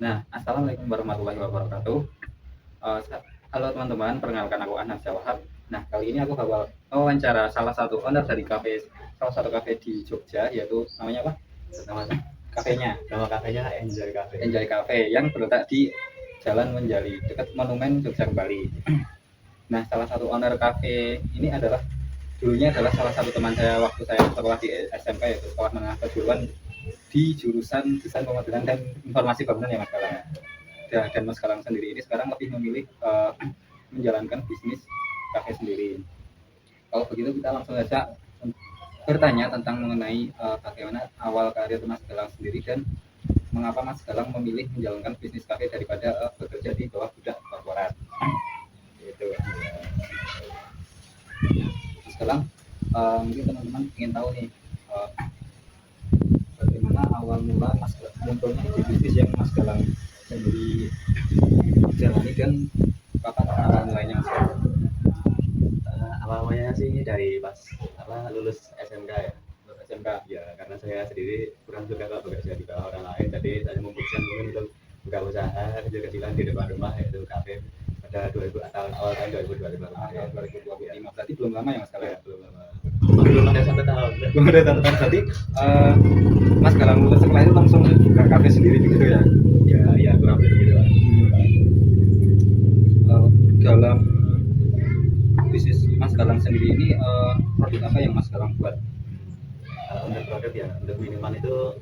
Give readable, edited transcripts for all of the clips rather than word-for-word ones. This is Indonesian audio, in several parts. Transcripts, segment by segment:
Nah, assalamualaikum warahmatullahi wabarakatuh. Halo teman-teman, perkenalkan aku Anas Syawahab. Nah, kali ini aku bakal wawancara salah satu owner dari salah satu kafe di Jogja, yaitu namanya apa? Nama Kafenya, nama kafenya Enjoy Cafe. Enjoy Cafe, yang terletak di Jalan Menjali, dekat Monumen Jogja Kembali. Nah, salah satu owner kafe ini dulunya adalah salah satu teman saya waktu saya sekolah di SMK, yaitu sekolah menengah kejuruan di jurusan desain pemodelan dan informasi bangunan ya Mas Galang. Dan Mas Galang sendiri ini sekarang lebih memilih menjalankan bisnis kafe sendiri. Kalau begitu kita langsung saja bertanya tentang mengenai bagaimana awal karir Mas Galang sendiri dan mengapa Mas Galang memilih menjalankan bisnis kafe daripada bekerja di bawah budak korporat. Itu. Mas Galang, mungkin teman-teman ingin tahu nih bagaimana awal mula Mas Galang munculnya ide bisnis yang Mas Galang sendiri jalani dan kapan awal mulainya Mas Galang? Awalnya sih dari pas lulus SMK ya. SMK. Ya karena saya sendiri kurang suka kalau bekerja di bawah orang lain, jadi saya memutuskan mungkin untuk buka usaha kecil-kecilan di depan rumah, yaitu kafe pada awal tahun 2025. Tahun 2025 berarti belum lama ya Mas Galang? Ya, belum lama. Belum ada 1 tahun. Belum ada 1 tahun berarti Mas Galang lulus sekolah itu langsung buka kafe sendiri begitu ya? Ya kurang lebih begitu lah. Dalam bisnis Mas Galang sendiri ini produk apa yang Mas Galang buat? Kalau untuk produk ya, untuk minuman itu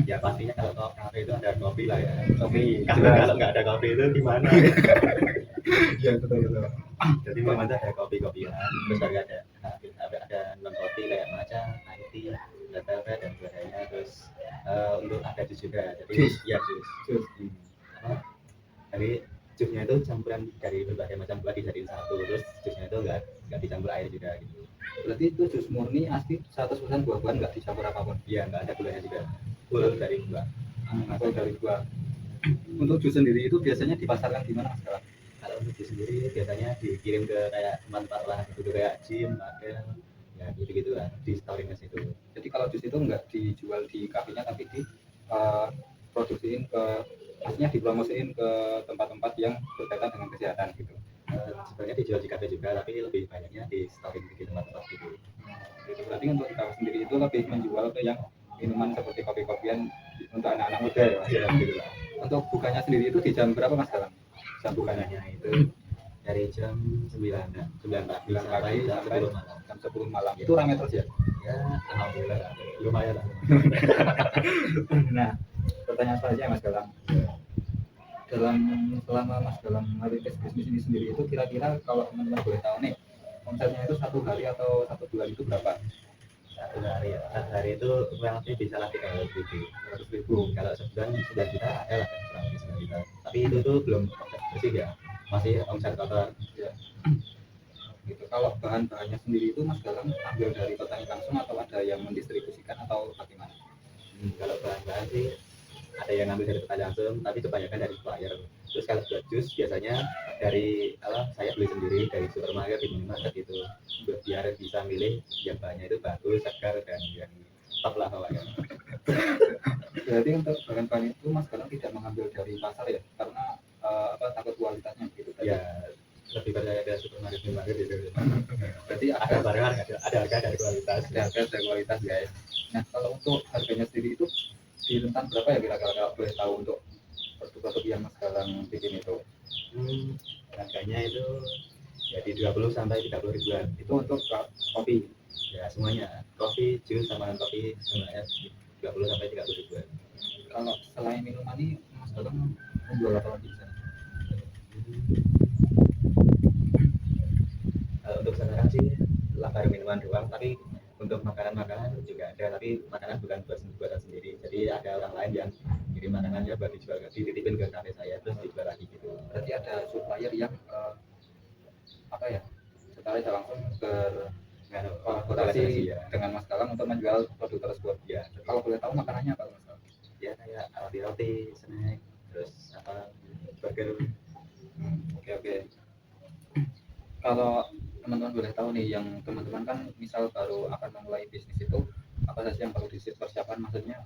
ya pastinya kalau kafe itu ada kopi lah ya. Kopi. Kalau nggak ada kopi itu gimana? Iya betul. Jadi memang ada kopi-kopian, terus ada non kopi kayak matcha, tea, latte dan sebagainya. Terus untuk ada jus juga. Jadi jus. Jadi jusnya itu campuran dari berbagai macam buah dijadiin satu, terus jusnya itu nggak dicampur air juga gitu. Berarti itu jus murni asli 100% buah-buahan, nggak dicampur apapun? Iya, nggak ada gulanya juga, full dari buah. Full dari buah. Untuk jus sendiri itu biasanya dipasarkan di mana Mas Galang? Kalau untuk jus sendiri biasanya dikirim ke kayak tempat-tempat lah gitu, kayak gym, makan, ya gitu lah, di storing ke situ. Jadi kalau jus itu nggak dijual di kafenya, tapi diproduksiin maksudnya dipromosiin ke tempat-tempat yang berkaitan dengan kesehatan gitu. Sebenarnya dijual di kafe juga, tapi lebih banyaknya di storing di tempat-tempat gitu. Gitu. Berarti untuk di kafe sendiri itu lebih menjual ke yang minuman seperti kopi-kopian untuk anak-anak muda ya Mas? Ya gitu lah. Untuk bukanya sendiri itu di jam berapa Mas Galang? Jam bukanya itu dari jam 9 pagi sampai jam 10 malam. Jam 10 malam. Itu ramai terus ya? Ya, alhamdulillah lumayan lah. Nah, pertanyaan selanjutnya Mas Galang. Selama Mas Galang merintis bisnis ini sendiri itu kira-kira kalau teman-teman boleh tahu nih, omsetnya itu 1 hari atau 1 bulan itu berapa? 1 hari itu kurang lebih bisa lah 300.000. Kalau sebulan 9 juta ada lah, kurang lebih 9 juta. Tapi itu tuh belum omset bersih ya, masih omset kotor. Ya. Gitu. Kalau bahan-bahannya sendiri itu Mas Galang ambil dari petani langsung atau ada yang mendistribusikan atau bagaimana? Kalau bahan-bahan sih ada yang ngambil dari petani langsung, tapi kebanyakan dari supplier. Terus kalau buat jus biasanya dari saya beli sendiri dari supermarket, di minimarket gitu, biar bisa milih yang bahannya itu bagus, segar dan yang top lah pokoknya. Berarti untuk bahan-bahan itu Mas Galang tidak mengambil dari pasar ya, karena takut kualitasnya gitu. Ya lebih percaya ke supermarket gitu. Berarti ada barang ada harga dari kualitas. Ada harga dari kualitas guys. Nah kalau untuk harganya sendiri itu di rentang berapa ya kira-kira kalau boleh tahu untuk produk-produk yang Mas Galang bikin itu? Harganya itu ya di 20 sampai 30 ribuan. Itu untuk kopi? Ya semuanya, kopi, jus sama non kopi semuanya 20 sampai 30 ribuan. Kalau selain minuman ini Mas Galang menjual apa lagi di sana? Untuk sekarang sih baru minuman doang, tapi untuk makanan juga ada, tapi makanan bukan buatan sendiri. Jadi ada orang lain yang kirim makanannya buat dijual, dititipin ke kafe saya terus dijual lagi gitu. Berarti ada supplier yang setelah langsung berkolaborasi ya dengan Mas Galang untuk menjual produk tersebut. Ya. Kalau boleh tahu makanannya apa Mas Galang? Ya kayak roti, snack, terus burger. Oke. Kalau teman-teman boleh tahu nih, yang teman-teman kan misal baru akan memulai bisnis itu, apa saja yang perlu dipersiapkan? Maksudnya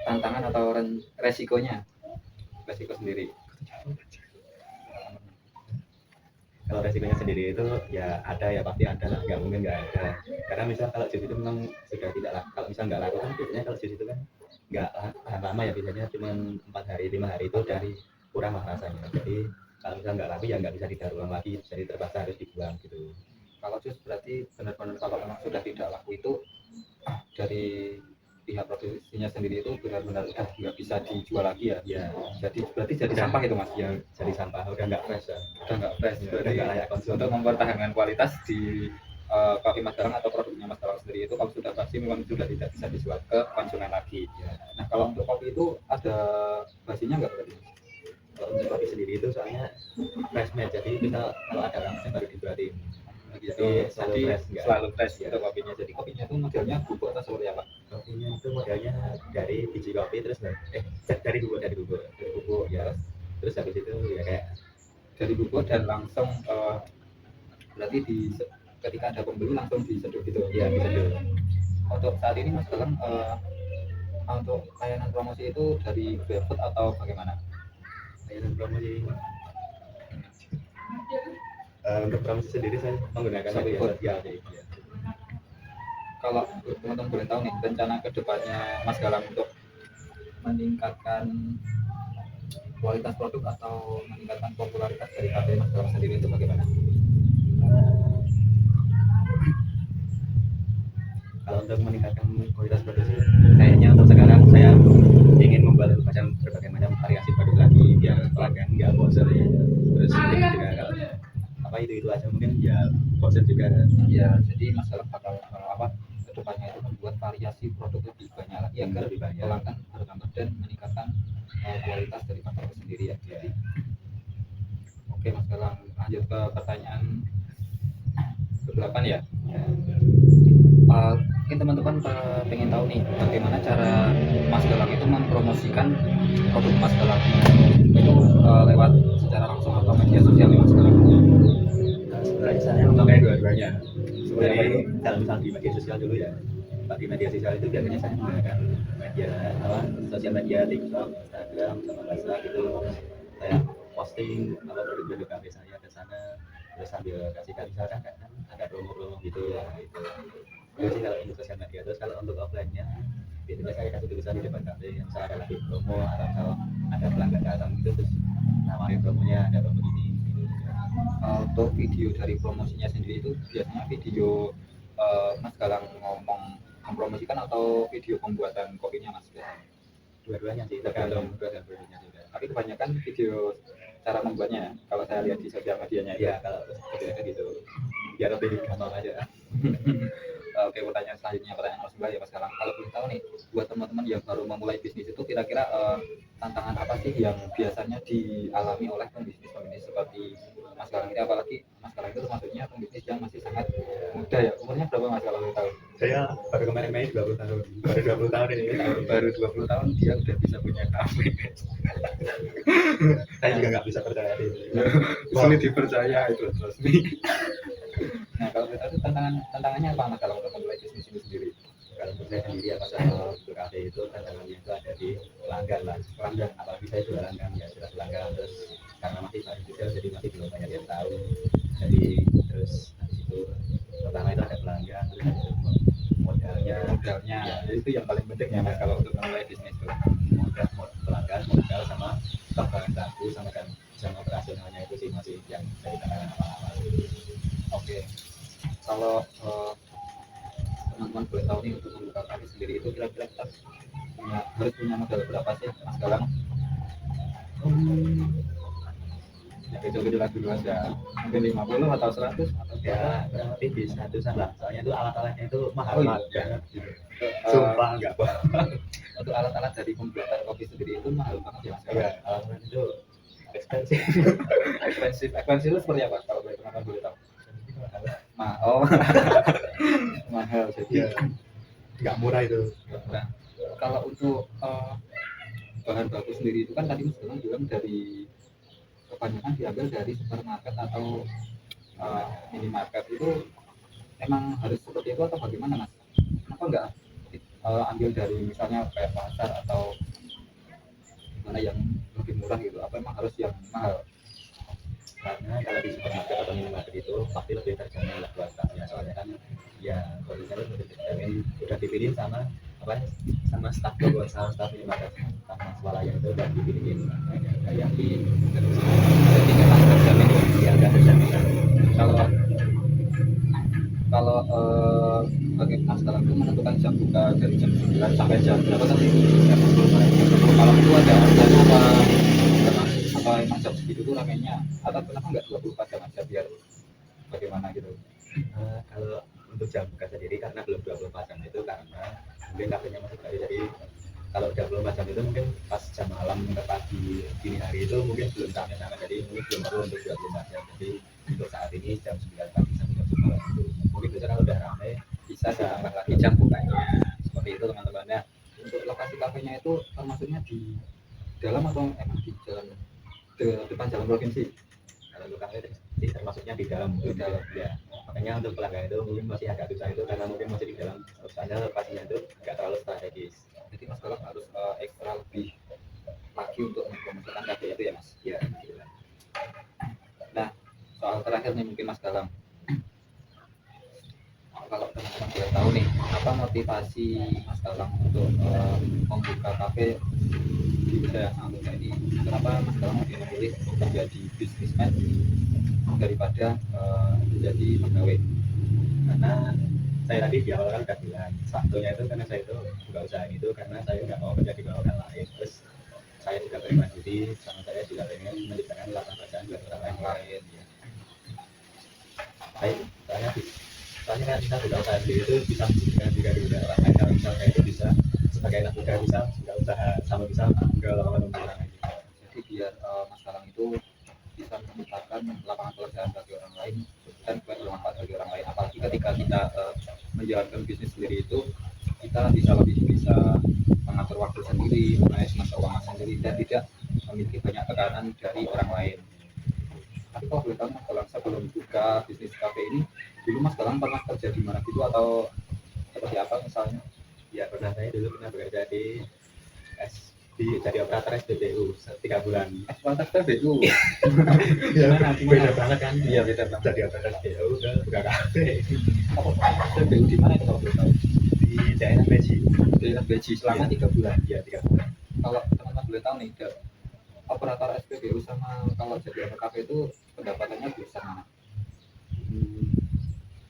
tantangan atau resikonya, resiko sendiri. Kalau resikonya sendiri itu ya ada, ya pasti ada lah, nggak mungkin nggak ada. Karena misal kalau jus itu memang sudah tidak laku, kalau misal nggak laku kan biasanya kalau jus itu kan nggak tahan lama ya, biasanya cuma 4 hari 5 hari itu dari kurang lah rasanya. Jadi kalau misal nggak laku ya nggak bisa didaur ulang lagi, jadi terpaksa harus dibuang gitu. Kalau jus berarti benar-benar kalau memang sudah tidak laku itu dari pihak produksinya sendiri itu benar-benar udah nggak bisa dijual lagi ya. Ya Jadi berarti jadi sampah itu mas. ya jadi sampah, udah nggak fresh ya. Udah nggak fresh. Ya, Berarti udah nggak layak konsumsi. untuk mempertahankan kualitas di kopi Mas Galang atau produknya Mas Galang sendiri itu kalau sudah basi memang sudah tidak bisa dijual ke konsumen lagi. Ya. Nah kalau untuk kopi itu ada basinya nggak berarti? Kalau untuk kopi sendiri itu soalnya fresh made, jadi misal kalau ada langsung baru dibuatin. Jadi selalu fresh ya. itu kopinya. Jadi kopinya itu modelnya bubuk atau seperti apa? Kopinya itu modelnya dari biji kopi terus dari bubuk ya, terus habis itu ya kayak dari bubuk dan langsung berarti ketika ada pembeli langsung diseduh gitu ya diseduh. Untuk saat ini Mas Galang untuk layanan promosi itu dari GrabFood atau bagaimana? Layanan promosi untuk promosi sendiri saya menggunakan media sosial sih. Ya. Kalau teman-teman boleh tahu nih rencana kedepannya Mas Galang untuk meningkatkan kualitas produk atau meningkatkan popularitas dari kafe Mas Galang sendiri itu bagaimana? Kalau untuk meningkatkan kualitas produksi, kayaknya untuk sekarang saya ingin membuat berbagai macam variasi produk lagi biar pelanggan nggak bosan ya. Terus juga kalau apa itu aja mungkin ya bosan juga. Ya jadi Mas Galang bakal kedepannya itu membuat variasi produk lebih banyak lagi agar pelanggan bertambah dan meningkatkan kualitas dari kafe sendiri ya. Jadi oke Mas Galang, lanjut ke pertanyaan ke-8 ya. Mungkin teman-teman pengen tahu nih bagaimana cara Mas Galang itu mempromosikan produk Mas Galang itu lewat secara langsung atau media sosial nih Mas Galang? Sebenarnya saya memakai dua-duanya. Sebenarnya kalau misal di media sosial dulu ya, di media sosial itu biasanya saya menggunakan media sosial media TikTok, Instagram, sama WhatsApp gitu. Saya posting produk-produk kafe saya ke sana, terus sambil kasih misalkan kan ada promo-promo gitu ya gitu. Itu sih kalau untuk sosial media. Terus kalau untuk offline-nya biasanya saya kasih tulisan di depan kafe yang saya ada lagi promo, atau kalau ada pelanggan datang gitu terus nawarin promonya, ada promo ini gitu. Untuk video dari promosinya sendiri itu biasanya video Mas Galang ngomong mempromosikan atau video pembuatan kopinya Mas? Dua-duanya sih, tergantung produknya juga. Tapi kebanyakan video cara membuatnya kalau saya lihat di sosial medianya ya kalau gitu biar lebih gampang aja. Oke, pertanyaan selanjutnya, pertanyaan nomor 9 ya Mas Galang. Kalau boleh tahu nih, buat teman-teman yang baru memulai bisnis itu kira-kira tantangan apa sih yang biasanya dialami oleh pembisnis seperti Mas Galang ini? Apalagi Mas Galang itu termasuknya pembisnis yang masih sangat muda ya. Umurnya berapa Mas Galang tahu? Saya baru kemarin Mei 20 tahun. Baru 20 tahun ini. Baru 20 tahun dia udah bisa punya kafe. Saya juga nggak bisa percaya diri. Sulit dipercaya itu resmi. Nah, kalau kita itu tantangannya apa Mas Galang untuk memulai bisnis ini sendiri? Kalau untuk saya sendiri ya masalah kafe itu tantangannya itu ada di pelanggan lah. Pelanggan, apalagi saya jualan kan ya jelas pelanggan, terus karena masih baru juga jadi masih belum banyak yang tahu. Jadi terus habis itu pertama itu ada pelanggan, terus ada modalnya ya, itu yang paling penting ya Mas kalau untuk memulai bisnis itu. modal sama bahan baku sama operasionalnya itu sih masih yang dari tantangan awal-awal. Oke. Kalau teman-teman boleh tahu nih untuk membuka kafe sendiri itu kira-kira kita harus punya modal berapa sih Mas Galang? Ya kecil-kecil lagi dulu aja, mungkin 50 atau 100 atau Ya kurang lebih di 100-an lah, soalnya itu alat-alatnya itu mahal banget ya. Sumpah Enggak bohong. untuk alat-alat dari pembuatan kopi sendiri itu mahal banget ya Mas Galang. Alat itu expensive. Ekspensiv itu seperti apa kalau teman-teman boleh tahu? Oh mahal jadi Nggak murah itu. nah, kalau untuk bahan baku sendiri itu kan tadi Mas Galang bilang dari kebanyakan diambil dari supermarket atau minimarket itu emang harus seperti itu atau bagaimana Mas? Kenapa enggak ambil dari misalnya kayak pasar atau mana yang lebih murah gitu, apa emang harus yang mahal? Karena kalau di supermarket atau minimarket itu pasti lebih terjamin lah buat stafnya, soalnya kan ya kondisinya itu lebih terjamin, udah dipilih sama apa, sama staf buat sama staf minimarket, staf swalayan itu udah dipilihin kayak di Jadi memang terjamin ya. ya udah terjamin lah. Kalau kalau bagi Mas Galang itu menentukan jam buka dari jam 9 sampai jam berapa tadi? Jam 10 sore. Jam 10 malam itu ada harganya apa? Apa emang jam segitu tuh ramenya? Atau kenapa nggak 24 jam aja biar bagaimana gitu? Kalau untuk jam buka sendiri karena belum 24 jam itu karena mungkin kafenya masih baru, jadi kalau 24 jam itu mungkin pas jam malam ke pagi dini hari itu mungkin belum sampai sana, jadi mungkin belum perlu untuk 24 jam. Jadi untuk saat ini jam 9 pagi sampai jam 10 malam itu mungkin besok kalau udah ramai Bisa ditambah lagi jam bukanya. Seperti itu teman-teman. Nah, untuk lokasi kafenya itu termasuknya di dalam atau emang di jalan depan jalan provinsi? kalau untuk kafe sih termasuknya di dalam, Di dalam. ya. Makanya untuk pelanggan itu mungkin masih agak susah itu karena mungkin masih di dalam, soalnya lokasinya itu nggak terlalu strategis. Jadi Mas Galang harus ekstra lebih lagi untuk mempromosikan kafe itu ya Mas. Ya gitu lah. Nah, soal terakhir nih mungkin Mas Galang. Kalau teman-teman boleh tahu nih, apa motivasi Mas Galang untuk membuka kafe di usia yang sangat muda ini? Kenapa Mas Galang lebih memilih untuk menjadi businessman daripada menjadi pegawai? Karena saya tadi di awal kan udah bilang satunya itu karena saya itu buka usaha itu karena saya nggak mau kerja di bawah orang lain, terus saya juga pengen mandiri, sama saya juga pengen menciptakan lapangan pekerjaan buat orang lain. Ya. Soalnya kan kita buka usaha sendiri itu bisa menjadikan juga di usaha orang lain. Kalau misalnya itu bisa sebagai anak muda bisa buka usaha sama bisa juga lapangan orang lain. Jadi biar Mas Galang itu bisa menciptakan lapangan pekerjaan bagi orang lain dan bermanfaat bagi orang lain. Apalagi ketika kita menjalankan bisnis sendiri itu, kita bisa mengatur waktu sendiri, manajemen keuangan sendiri, dan tidak memiliki banyak tekanan dari orang lain. Tapi kalau boleh tahu Mas Galang, sebelum buka bisnis kafe ini, dulu Mas Galang pernah kerja di mana gitu atau seperti apa misalnya? Ya pernah, saya dulu pernah bekerja jadi operator SPBU 3 bulan. Eksploitasi PBU. Ya, Gimana? beda banget kan? Iya beda banget. Jadi operator SPBU ke buka kafe PBU di mana itu kalau boleh tahu? di daerah Beji. Di Beji selama 3 bulan. Ya 3 bulan. Kalau teman-teman boleh tahu nih, operator SPBU sama kalau jadi owner kafe itu pendapatannya bisa mana?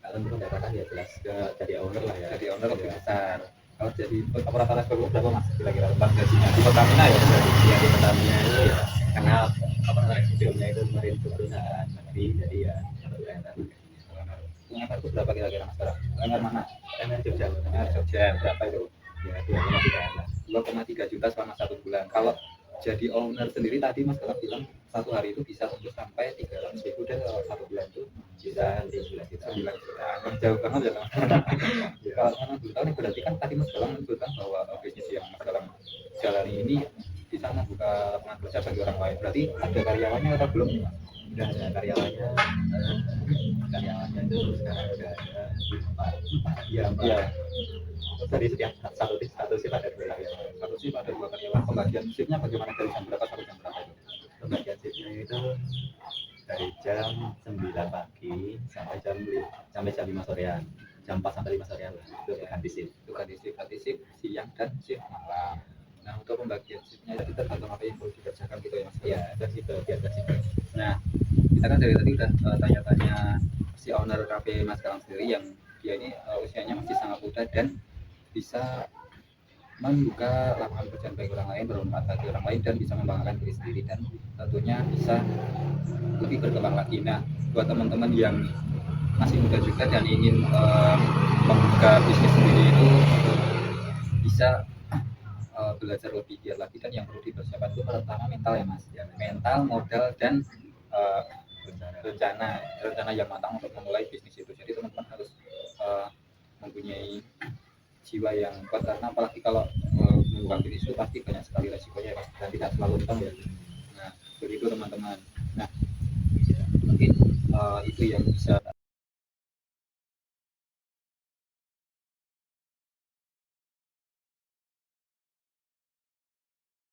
Kalau untuk pendapatan ya jelas ke jadi owner lah ya. Jadi owner lebih besar. Kalau jadi operator SPBU berapa Mas? Kira-kira tempat gajinya di Pertamina ya? Ya di Pertamina itu ya karena operator SPBU-nya itu kemarin ke perusahaan negeri, jadi ya UMR. UMR itu berapa kira-kira Mas sekarang? UMR mana? UMR Jogja. UMR Jogja berapa itu? Ya 2,3 lah. 2,3 juta selama 1 bulan. Kalau jadi owner sendiri tadi Mas Galang bilang satu hari itu bisa tembus sampai 300.000 dan kalau 1 bulan itu Bisa 9 juta. 9 juta. Jauh banget ya Mas. Kalau teman boleh tahu nih, berarti kan tadi Mas Galang menyebutkan bahwa bisnis yang Mas Galang jalani ini bisa membuka lapangan kerja bagi orang lain. Berarti ada karyawannya atau belum nih Mas? Udah ada karyawannya. Karyawannya itu sekarang udah ada 4. Ya, 4. Iya. Dari setiap satu shift ada 2 karyawan. Satu sih ada 2 karyawan. Pembagian shiftnya bagaimana dari jam berapa sampai jam berapa itu? Pembagian shiftnya itu dari jam 9 pagi sampai jam 5 sorean. Jam 4 sampai 5 sorean lah. Itu ganti shift. Itu ganti shift siang dan shift malam. Nah untuk pembagian shiftnya itu tergantung apa yang perlu dikerjakan gitu ya Mas. Ya, fleksibel, biar fleksibel. Nah kita kan dari tadi udah tanya-tanya si owner cafe Mas Galang sendiri yang dia ini usianya masih sangat muda dan bisa membuka lapangan pekerjaan bagi orang lain, bermanfaat bagi orang lain dan bisa membanggakan diri sendiri dan tentunya bisa lebih berkembang lagi. Nah buat teman-teman yang masih muda juga dan ingin membuka bisnis sendiri itu bisa belajar lebih giat lagi, dan yang perlu dipersiapkan itu pertama mental ya Mas, ya, mental, modal dan rencana yang matang untuk memulai bisnis itu. Jadi teman-teman harus mempunyai jiwa yang kuat, karena apalagi kalau membuka bisnis itu pasti banyak sekali resikonya ya Mas, dan tidak selalu untung ya. Nah begitu teman-teman. Nah mungkin itu yang bisa